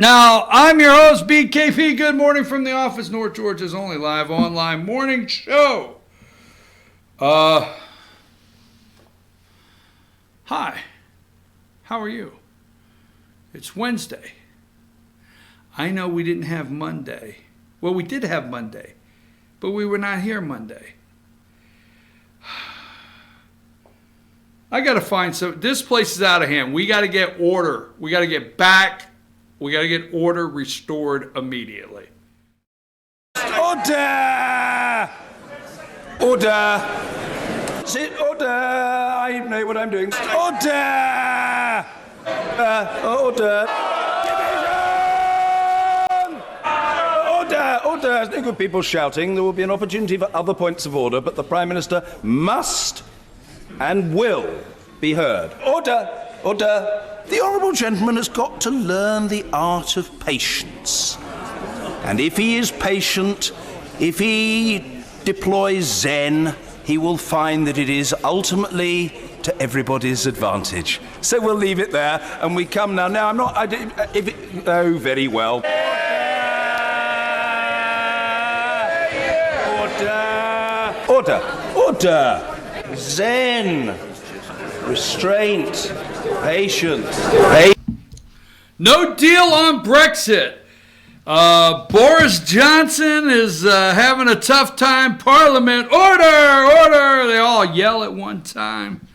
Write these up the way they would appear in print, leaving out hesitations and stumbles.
Now, I'm your host, BKP. Good morning from the office, North Georgia's only live online morning show. Hi. How are you? It's Wednesday. I know we didn't have Monday. Well, we did have Monday, but we were not here Monday. I got to find some. This place is out of hand. We got to get order. We got to get back. We got to get order restored immediately. Order! Order! Sit, order! I know what I'm doing. Order! Order! Division! Order! Order! There's no good people shouting. There will be an opportunity for other points of order, but the Prime Minister must and will be heard. Order! Order! The Honourable Gentleman has got to learn the art of patience. And if he is patient, if he deploys Zen, he will find that it is ultimately to everybody's advantage. So we'll leave it there, and we come now. Now, I'm not... oh, very well. Order! Order! Order! Zen! Restraint! Patience! No deal on Brexit. Boris Johnson is having a tough time. Parliament, order, order. They all yell at one time.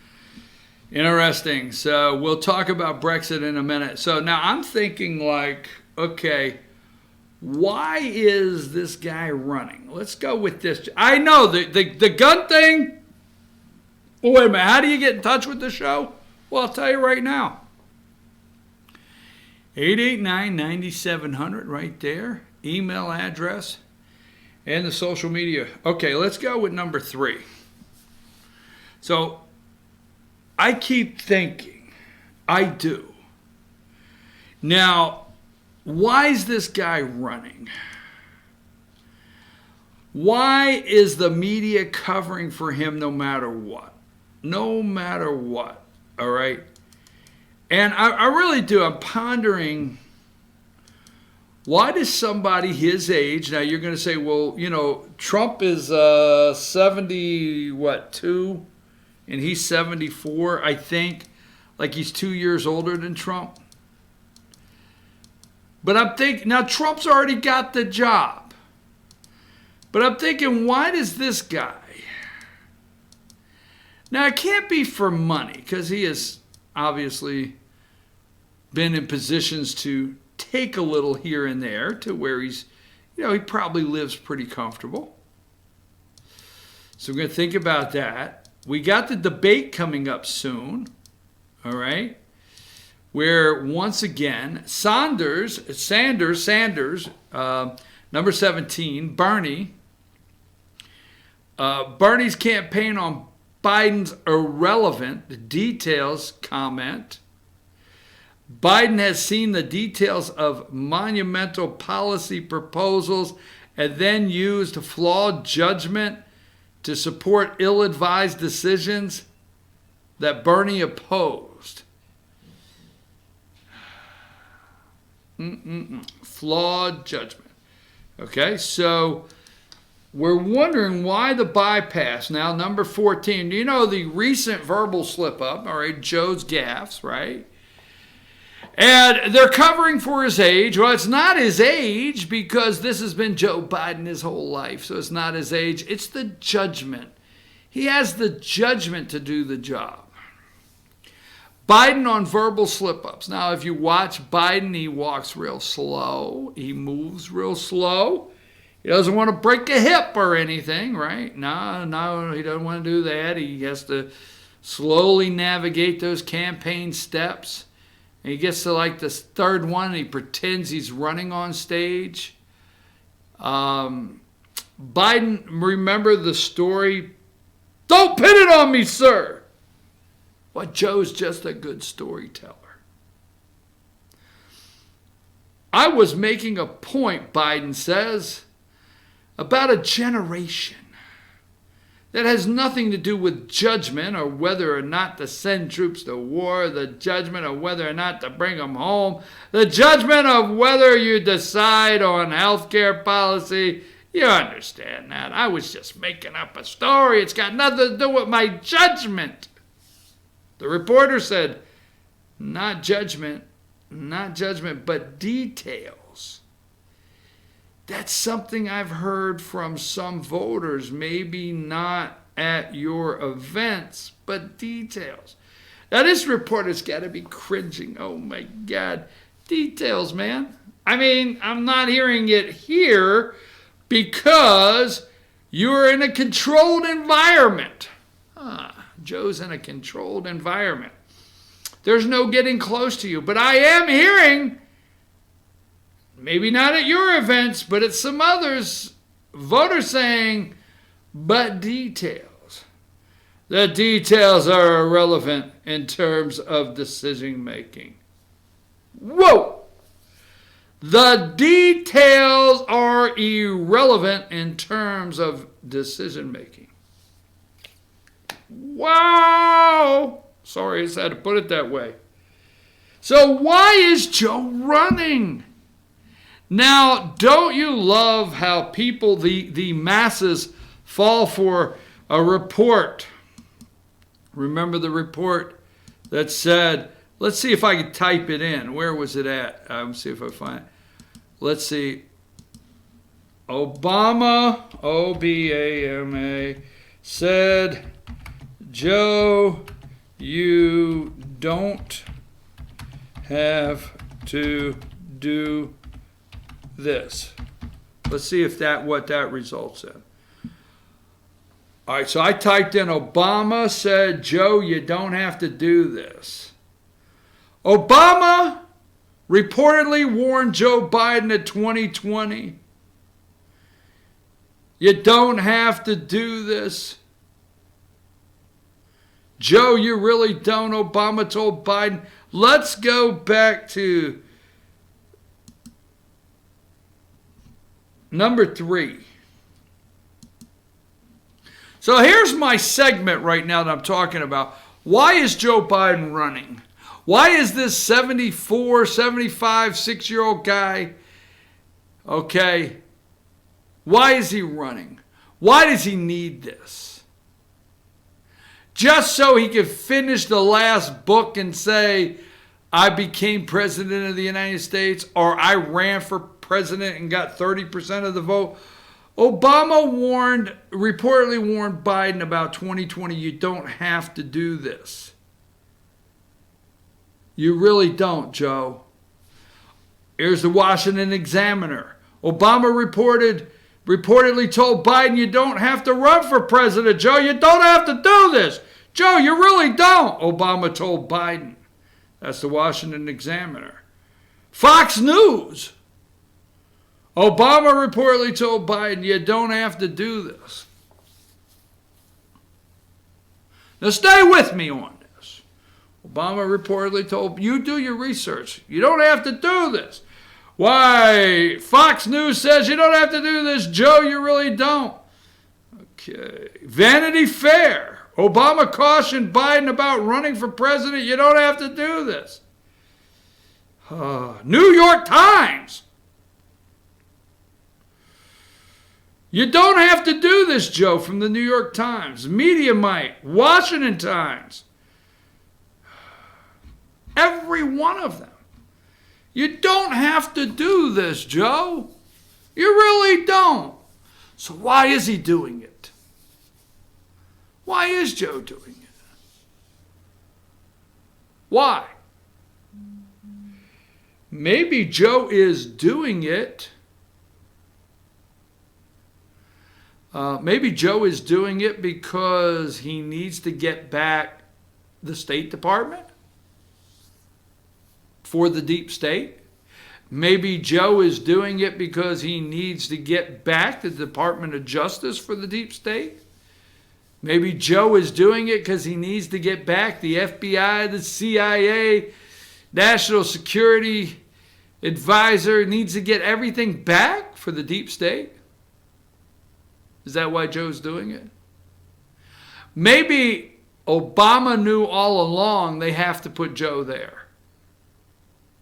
Interesting. So we'll talk about Brexit in a minute. So now I'm thinking like, okay, why is this guy running? Let's go with this. I know the gun thing. Well, wait a minute. How do you get in touch with the show? Well, I'll tell you right now. 889-9700 right there. Email address and the social media. Okay, let's go with number 3. So I keep thinking, I do. Now, why is this guy running? Why is the media covering for him no matter what? No matter what, all right? And I really do. I'm pondering, why does somebody his age, now you're going to say, well, you know, Trump is 2, and he's 74, I think, like he's 2 years older than Trump. But I'm thinking, now Trump's already got the job. But I'm thinking, why does this guy? Now, it can't be for money, because he has obviously been in positions to take a little here and there to where he's, you know, he probably lives pretty comfortable. So we're going to think about that. We got the debate coming up soon, all right, where once again, Sanders, number 17, Bernie's campaign on Biden's irrelevant details comment. Biden has seen the details of monumental policy proposals and then used flawed judgment to support ill-advised decisions that Bernie opposed. Flawed judgment. Okay, so we're wondering why the bypass. Now, number 14, you know the recent verbal slip-up, all right, Joe's gaffes, right? And they're covering for his age. Well, it's not his age because this has been Joe Biden his whole life, so it's not his age. It's the judgment. He has the judgment to do the job. Biden on verbal slip-ups. Now, if you watch Biden, he walks real slow. He moves real slow. He doesn't want to break a hip or anything, right? No, he doesn't want to do that. He has to slowly navigate those campaign steps. And he gets to like this third one, and he pretends he's running on stage. Biden, remember the story? Don't pin it on me, sir. Well, Joe's just a good storyteller. I was making a point, Biden says, about a generation that has nothing to do with judgment or whether or not to send troops to war, the judgment of whether or not to bring them home, the judgment of whether you decide on health care policy. You understand that. I was just making up a story. It's got nothing to do with my judgment. The reporter said, not judgment, but details. That's something I've heard from some voters, maybe not at your events, but details. Now, this reporter's got to be cringing. Oh, my God. Details, man. I mean, I'm not hearing it here because you're in a controlled environment. Joe's in a controlled environment. There's no getting close to you. But I am hearing, maybe not at your events, but at some others, voters saying, but details. The details are irrelevant in terms of decision making. Whoa! The details are irrelevant in terms of decision making. Wow! Sorry, I just had to put it that way. So why is Joe running? Now, don't you love how people, the masses, fall for a report? Remember the report that said, let's see if I can type it in. Where was it at? Let's see if I find it. Let's see. Obama, Obama, said, Joe, you don't have to do this. Let's see if what that results in. All right, so I typed in Obama said, Joe, you don't have to do this. Obama reportedly warned Joe Biden in 2020. You don't have to do this. Joe, you really don't. Obama told Biden. Let's go back to number 3. So here's my segment right now that I'm talking about. Why is Joe Biden running? Why is this 74, 75, 6-year-old guy, okay, why is he running? Why does he need this? Just so he could finish the last book and say, I became president of the United States, or I ran for president and got 30% of the vote? Obama reportedly warned Biden about 2020, you don't have to do this. You really don't, Joe. Here's the Washington Examiner. Obama reportedly told Biden, you don't have to run for president, Joe. You don't have to do this. Joe, you really don't, Obama told Biden. That's the Washington Examiner. Fox News. Obama reportedly told Biden, you don't have to do this. Now stay with me on this. Obama reportedly told, you do your research. You don't have to do this. Why? Fox News says you don't have to do this. Joe, you really don't. Okay. Vanity Fair. Obama cautioned Biden about running for president. You don't have to do this. New York Times. You don't have to do this, Joe, from the New York Times. Mediamite, Washington Times. Every one of them. You don't have to do this, Joe. You really don't. So why is he doing it? Why is Joe doing it? Why? Maybe Joe is doing it. Maybe Joe is doing it because he needs to get back the State Department for the deep state. Maybe Joe is doing it because he needs to get back the Department of Justice for the deep state. Maybe Joe is doing it because he needs to get back the FBI, the CIA, National Security Advisor, needs to get everything back for the deep state. Is that why Joe's doing it? Maybe Obama knew all along they have to put Joe there.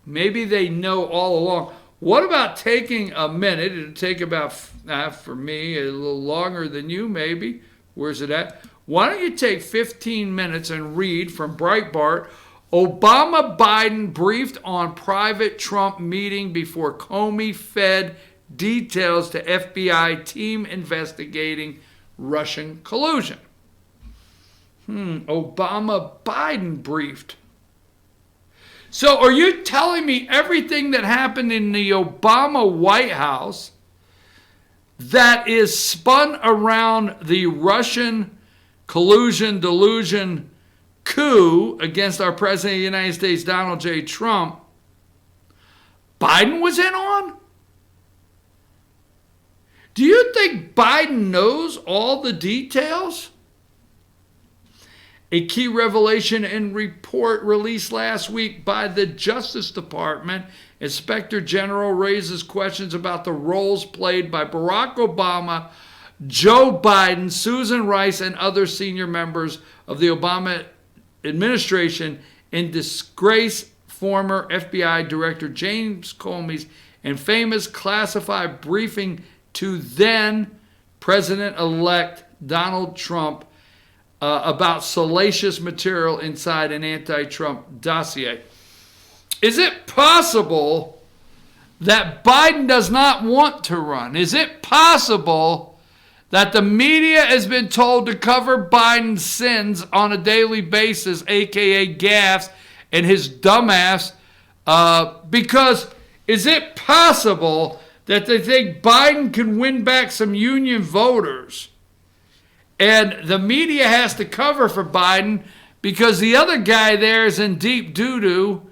Maybe they know all along. What about taking a minute? It'll take about, for me, a little longer than you maybe. Where's it at? Why don't you take 15 minutes and read from Breitbart, Obama-Biden briefed on private Trump meeting before Comey fed details to FBI team investigating Russian collusion. Obama-Biden briefed. So are you telling me everything that happened in the Obama White House that is spun around the Russian collusion, delusion, coup against our President of the United States, Donald J. Trump, Biden was in on? Do you think Biden knows all the details? A key revelation in report released last week by the Justice Department, Inspector General raises questions about the roles played by Barack Obama, Joe Biden, Susan Rice, and other senior members of the Obama administration in disgrace former FBI Director James Comey's infamous classified briefing to then President-elect Donald Trump about salacious material inside an anti-Trump dossier. Is it possible that Biden does not want to run? Is it possible that the media has been told to cover Biden's sins on a daily basis, aka gaffes, and his dumbass? Because is it possible that they think Biden can win back some union voters and the media has to cover for Biden because the other guy there is in deep doo-doo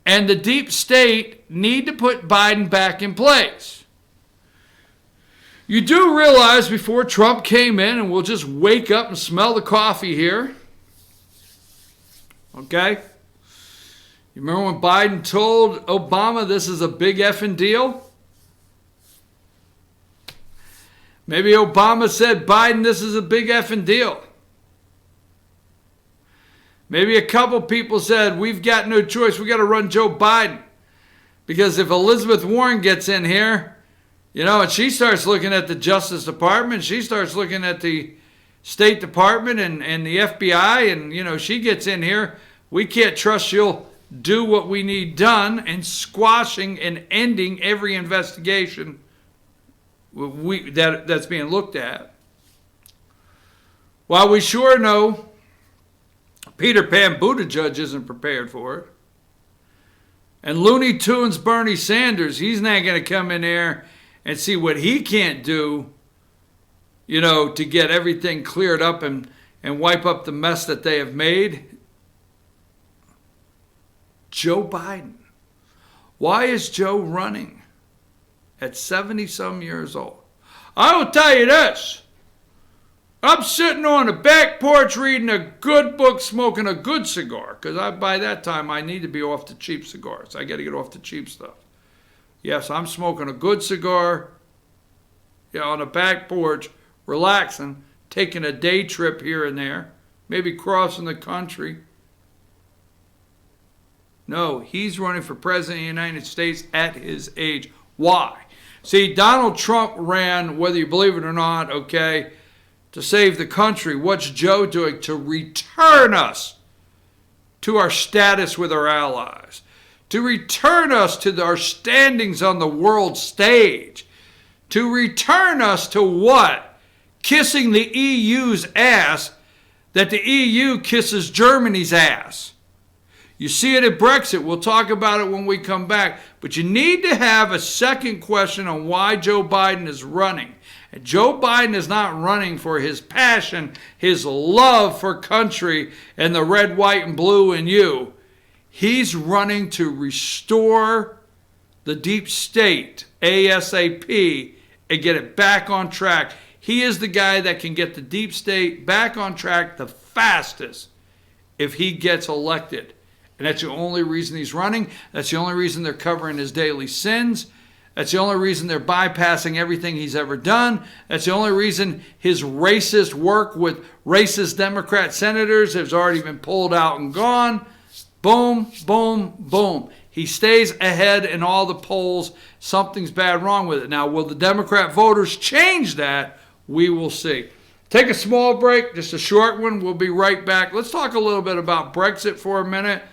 and the deep state need to put Biden back in place? You do realize before Trump came in, and we'll just wake up and smell the coffee here, okay? You remember when Biden told Obama this is a big effing deal? Maybe Obama said, Biden, this is a big effing deal. Maybe a couple people said, we've got no choice. We got to run Joe Biden. Because if Elizabeth Warren gets in here, you know, and she starts looking at the Justice Department, she starts looking at the State Department and the FBI, and, you know, she gets in here, we can't trust she'll do what we need done and squashing and ending every investigation that's being looked at. While we sure know Peter Pan Buttigieg isn't prepared for it, and Looney Tunes Bernie Sanders, he's not going to come in there and see what he can't do, you know, to get everything cleared up and wipe up the mess that they have made. Joe Biden. Why is Joe running at 70-some years old? I will tell you this. I'm sitting on the back porch reading a good book, smoking a good cigar, because by that time I need to be off the cheap cigars. I got to get off the cheap stuff. Yes, I'm smoking a good cigar, on the back porch, relaxing, taking a day trip here and there, maybe crossing the country. No, he's running for president of the United States at his age. Why? See, Donald Trump ran, whether you believe it or not, okay, to save the country. What's Joe doing? To return us to our status with our allies, to return us to our standings on the world stage, to return us to what? Kissing the EU's ass, that the EU kisses Germany's ass. You see it at Brexit. We'll talk about it when we come back. But you need to have a second question on why Joe Biden is running. And Joe Biden is not running for his passion, his love for country and the red, white, and blue and you. He's running to restore the deep state ASAP and get it back on track. He is the guy that can get the deep state back on track the fastest if he gets elected. And that's the only reason he's running. That's the only reason they're covering his daily sins. That's the only reason they're bypassing everything he's ever done. That's the only reason his racist work with racist Democrat senators has already been pulled out and gone. Boom, boom, boom. He stays ahead in all the polls. Something's bad wrong with it. Now, will the Democrat voters change that? We will see. Take a small break, just a short one. We'll be right back. Let's talk a little bit about Brexit for a minute.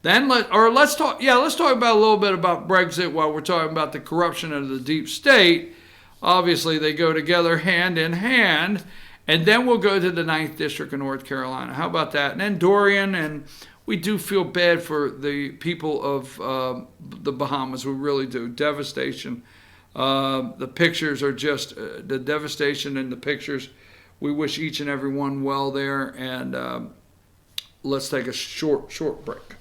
Then let's talk about a little bit about Brexit while we're talking about the corruption of the deep state. Obviously, they go together hand in hand. And then we'll go to the 9th District of North Carolina. How about that? And then Dorian, and we do feel bad for the people of the Bahamas. We really do. Devastation. The pictures are just the devastation in the pictures. We wish each and every one well there. And let's take a short break.